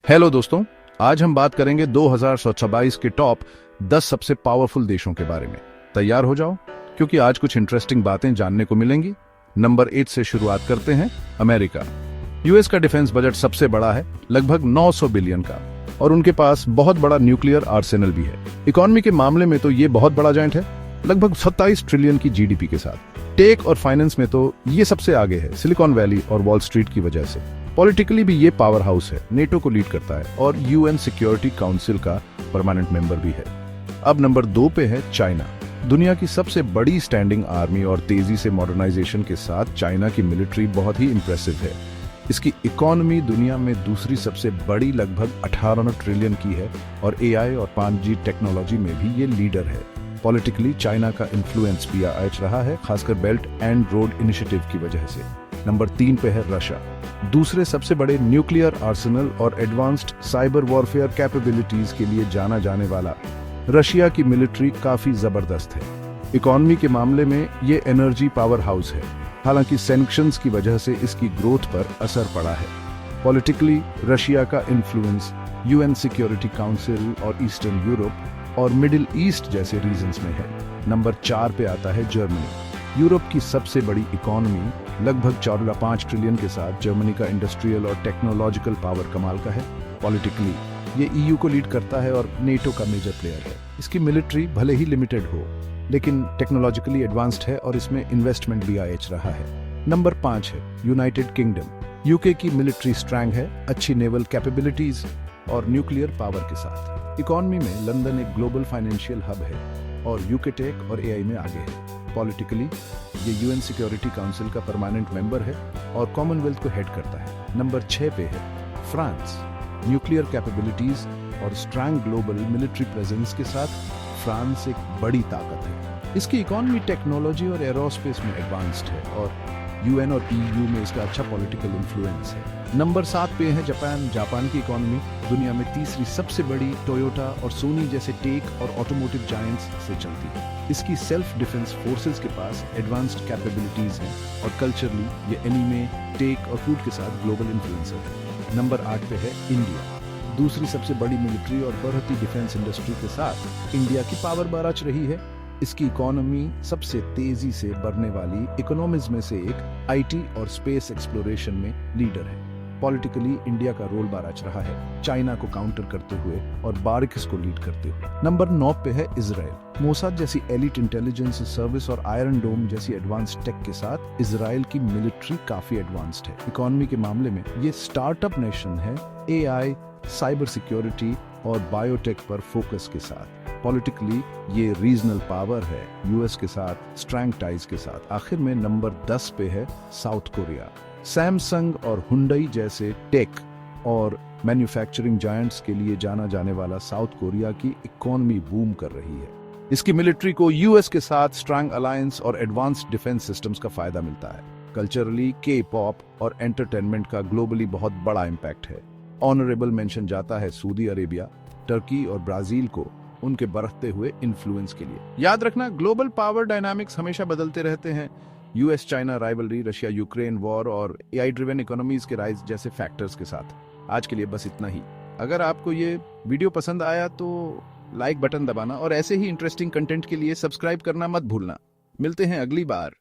Hello दोस्तों, आज हम बात करेंगे 2022 के टॉप 10 सबसे पावरफुल देशों के बारे में। तैयार हो जाओ, क्योंकि आज कुछ इंटरेस्टिंग बातें जानने को मिलेंगी। नंबर 8 से शुरुआत करते हैं। अमेरिका। यूएस का डिफेंस बजट सबसे बड़ा है, लगभग 900 बिलियन का, और उनके पास बहुत बड़ा न्यूक्लियर आर्सेनल भी है। इकोनॉमी के मामले में तो ये बहुत बड़ा जायंट है, लगभग 27 ट्रिलियन की जीडीपी के साथ। टेक और फाइनेंस में तो ये सबसे आगे है, सिलिकॉन वैली और वॉल स्ट्रीट की वजह से। पॉलिटिकली भी ये पावर हाउस है, नेटो को लीड करता है और यूएन सिक्योरिटी काउंसिल का परमानेंट मेंबर भी है। अब नंबर 2 पे है चाइना। दुनिया की सबसे बड़ी स्टैंडिंग आर्मी और तेजी से मॉडर्नाइजेशन के साथ चाइना की मिलिट्री बहुत ही इंप्रेसिव है। इसकी इकोनॉमी दुनिया में दूसरी सबसे बड़ी, लगभग 18 ट्रिलियन की है, और एआई और 5G टेक्नोलॉजी में भी ये लीडर है। पॉलिटिकली चाइना का इन्फ्लुएंस भी आज रहा है, खासकर बेल्ट एंड रोड इनिशिएटिव की वजह से। नंबर 3 पे है रशिया। दूसरे सबसे बड़े न्यूक्लियर आर्सेनल और एडवांस्ड साइबर वॉरफेयर कैपेबिलिटीज के लिए जाना जाने वाला रशिया की मिलिट्री काफी जबरदस्त है। इकोनॉमी के मामले में ये एनर्जी पावर हाउस है, हालांकि सैंक्शंस की वजह से इसकी ग्रोथ पर असर पड़ा है। पॉलिटिकली रशिया का इन्फ्लुएंस यूएन सिक्योरिटी काउंसिल और ईस्टर्न यूरोप और मिडिल ईस्ट जैसे रीजन्स में है। नंबर 4 पे आता है जर्मनी। यूरोप की सबसे बड़ी इकोनॉमी, लगभग 4.5 ट्रिलियन के साथ जर्मनी का इंडस्ट्रियल और टेक्नोलॉजिकल पावर कमाल का है। पॉलिटिकली ये ईयू को लीड करता है और नेटो का मेजर प्लेयर है। इसकी मिलिट्री भले ही लिमिटेड हो, लेकिन टेक्नोलॉजिकली एडवांस्ड है और इसमें इन्वेस्टमेंट भी आएज रहा है। नंबर 5 है यूनाइटेड किंगडम। यूके की मिलिट्री स्ट्रैंग है, अच्छी नेवल कैपेबिलिटीज और न्यूक्लियर पावर के साथ। इकोनॉमी में लंदन एक ग्लोबल फाइनेंशियल हब है और यूके टेक और एआई में आगे है। पॉलिटिकली ये यूएन सिक्योरिटी काउंसिल का परमानेंट मेंबर है और कॉमनवेल्थ को हेड करता है। नंबर 6 पे है फ्रांस। न्यूक्लियर कैपेबिलिटीज और स्ट्रॉन्ग ग्लोबल मिलिट्री प्रेजेंस के साथ फ्रांस एक बड़ी ताकत है। इसकी इकोनॉमी टेक्नोलॉजी और एरोस्पेस में एडवांस्ड है और यूएन और ईयू में इसका अच्छा पॉलिटिकल इन्फ्लुएंस है। नंबर 7 पे है जापान। जापान की इकोनॉमी दुनिया में तीसरी सबसे बड़ी टोयोटा और सोनी जैसे टेक और ऑटोमोटिव जायंट्स से चलती है। इसकी सेल्फ डिफेंस फोर्सेस के पास एडवांस्ड कैपेबिलिटीज हैं और कल्चरली ये एनीमे, टेक और फूड के साथ ग्लोबल इन्फ्लुएंसर है। नंबर 8 पे है इंडिया। दूसरी सबसे बड़ी मिलिट्री और बढ़ती डिफेंस इंडस्ट्री के साथ इंडिया की पावर बाराच रही है। इसकी इकोनॉमी सबसे तेजी से बढ़ने वाली इकोनॉमीज में से एक आईटी और स्पेस एक्सप्लोरेशन में लीडर है। पॉलिटिकली इंडिया का रोल बाराच रहा है, चाइना को काउंटर करते हुए और बारिक्स को लीड करते हुए। नंबर 9 पे है इजराइल। मोसाद जैसी एलिट इंटेलिजेंस सर्विस और आयरन डोम जैसी एडवांस टेक के साथ इजराइल की मिलिट्री काफी एडवांस्ड है। इकोनॉमी के मामले में ये स्टार्टअप नेशन है, एआई, साइबर सिक्योरिटी और बायोटेक पर फोकस के साथ। पॉलिटिकली ये रीजनल पावर है, यूएस के साथ स्ट्रॉन्ग टाइज के साथ। आखिर में नंबर 10 पे है साउथ कोरिया। सैमसंग और हुंडई जैसे टेक और मैन्युफैक्चरिंग जायंट्स के लिए जाना जाने वाला साउथ कोरिया की इकोनॉमी बूम कर रही है। इसकी मिलिट्री को यूएस के साथ स्ट्रॉन्ग अलायंस और एडवांस्ड डिफेंस सिस्टम्स का फायदा मिलता है। कल्चरली के पॉप और एंटरटेनमेंट का ग्लोबली बहुत बड़ा इम्पैक्ट है। ऑनरेबल मेंशन जाता है सऊदी अरेबिया, टर्की और ब्राजील को उनके बढ़ते हुए इन्फ्लुएंस के लिए। याद रखना, ग्लोबल पावर डायनामिक्स हमेशा बदलते रहते हैं। US China rivalry, Russia Ukraine war और एआई ड्रिवन इकोनॉमीज के राइज जैसे फैक्टर्स के साथ। आज के लिए बस इतना ही। अगर आपको ये वीडियो पसंद आया तो लाइक बटन दबाना और ऐसे ही इंटरेस्टिंग कंटेंट के लिए सब्सक्राइब करना मत भूलना। मिलते हैं अगली बार।